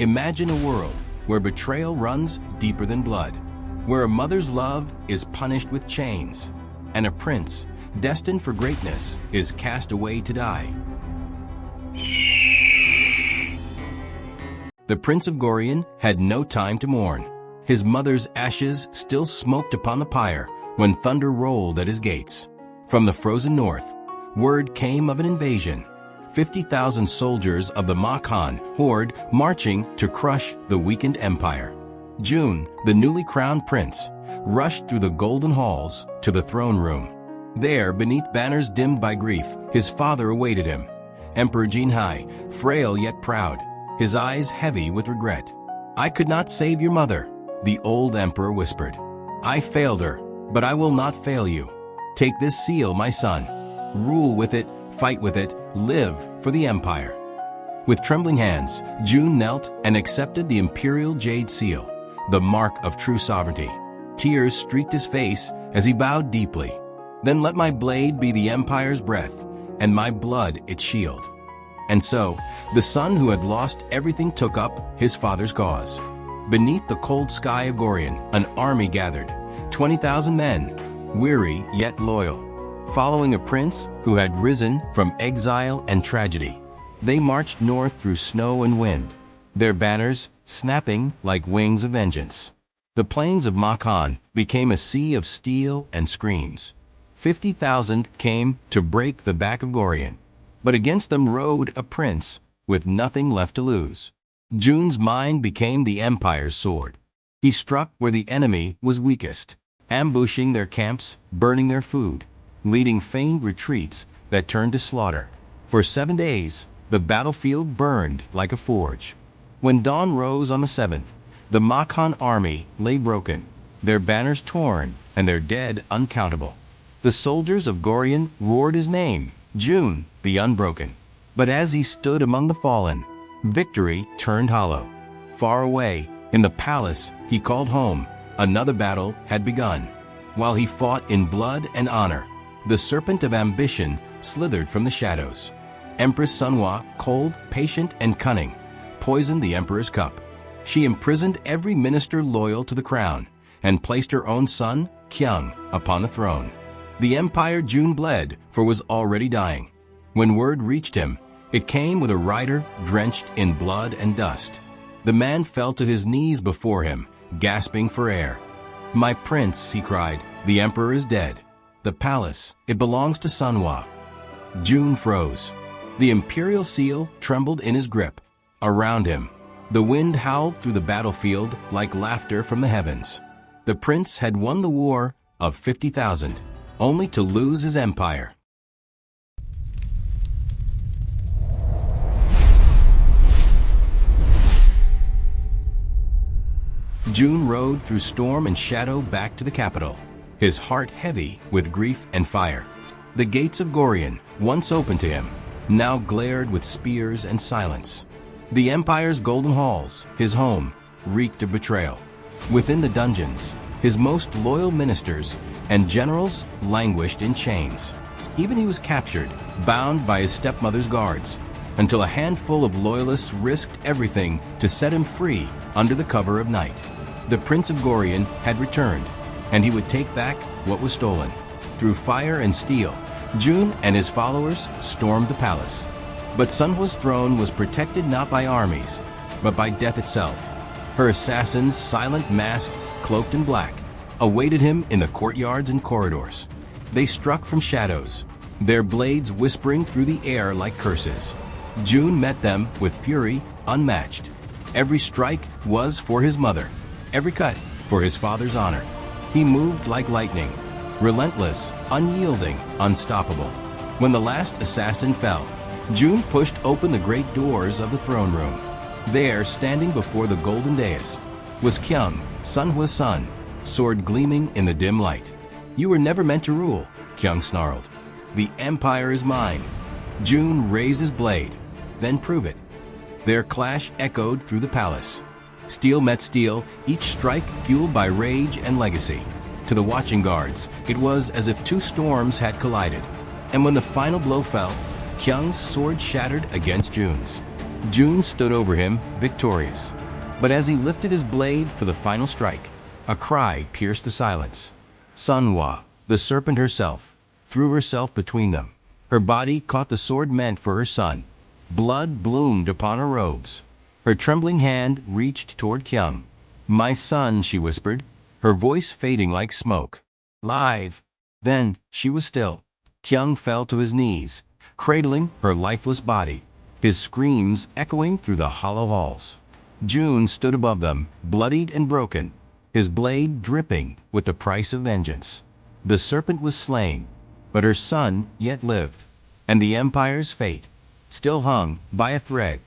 Imagine a world where betrayal runs deeper than blood, where a mother's love is punished with chains, and a prince, destined for greatness, is cast away to die. The Prince of Gorian had no time to mourn. His mother's ashes still smoked upon the pyre when thunder rolled at his gates. From the frozen north, word came of an invasion. 50,000 soldiers of the Makan horde marching to crush the weakened empire. June, the newly crowned prince, rushed through the golden halls to the throne room. There, beneath banners dimmed by grief, his father awaited him. Emperor Jinhai, frail yet proud, his eyes heavy with regret. "I could not save your mother," the old emperor whispered. "I failed her, but I will not fail you. Take this seal, my son. Rule with it, fight with it, live for the empire." With trembling hands, June knelt and accepted the imperial jade seal, the mark of true sovereignty. Tears streaked his face as he bowed deeply. "Then let my blade be the empire's breath, and my blood its shield." And so, the son who had lost everything took up his father's cause. Beneath the cold sky of Gorian, an army gathered, 20,000 men, weary yet loyal, following a prince who had risen from exile and tragedy. They marched north through snow and wind, their banners snapping like wings of vengeance. The plains of Makan became a sea of steel and screams. 50,000 came to break the back of Gorian, but against them rode a prince with nothing left to lose. June's mind became the empire's sword. He struck where the enemy was weakest, ambushing their camps, burning their food, leading feigned retreats that turned to slaughter. For 7 days, the battlefield burned like a forge. When dawn rose on the 7th, the Makan army lay broken, their banners torn and their dead uncountable. The soldiers of Gorian roared his name, June, the unbroken. But as he stood among the fallen, victory turned hollow. Far away, in the palace he called home, another battle had begun. While he fought in blood and honor, the serpent of ambition slithered from the shadows. Empress Sunhwa, cold, patient, and cunning, poisoned the emperor's cup. She imprisoned every minister loyal to the crown and placed her own son, Kyung, upon the throne. The empire June bled for was already dying. When word reached him, it came with a rider drenched in blood and dust. The man fell to his knees before him, gasping for air. "My prince," he cried, "the emperor is dead. The palace, it belongs to Sunhwa." June froze. The imperial seal trembled in his grip. Around him, the wind howled through the battlefield like laughter from the heavens. The prince had won the war of 50,000, only to lose his empire. June rode through storm and shadow back to the capital, his heart heavy with grief and fire. The gates of Gorian, once open to him, now glared with spears and silence. The empire's golden halls, his home, reeked of betrayal. Within the dungeons, his most loyal ministers and generals languished in chains. Even he was captured, bound by his stepmother's guards, until a handful of loyalists risked everything to set him free under the cover of night. The Prince of Gorian had returned, and he would take back what was stolen. Through fire and steel, June and his followers stormed the palace. But Sunhwa's throne was protected not by armies, but by death itself. Her assassins, silent, masked, cloaked in black, awaited him in the courtyards and corridors. They struck from shadows, their blades whispering through the air like curses. June met them with fury unmatched. Every strike was for his mother, every cut for his father's honor. He moved like lightning, relentless, unyielding, unstoppable. When the last assassin fell, June pushed open the great doors of the throne room. There, standing before the golden dais, was Kyung, Sunhwa's son, sword gleaming in the dim light. "You were never meant to rule," Kyung snarled. "The empire is mine." June raised his blade. "Then prove it." Their clash echoed through the palace. Steel met steel, each strike fueled by rage and legacy. To the watching guards, it was as if two storms had collided. And when the final blow fell, Kyung's sword shattered against June's. June stood over him, victorious. But as he lifted his blade for the final strike, a cry pierced the silence. Sunhwa, the serpent herself, threw herself between them. Her body caught the sword meant for her son. Blood bloomed upon her robes. Her trembling hand reached toward Kyung. "My son," she whispered, her voice fading like smoke. "Live." Then she was still. Kyung fell to his knees, cradling her lifeless body, his screams echoing through the hollow halls. June stood above them, bloodied and broken, his blade dripping with the price of vengeance. The serpent was slain, but her son yet lived, and the Empire's fate still hung by a thread.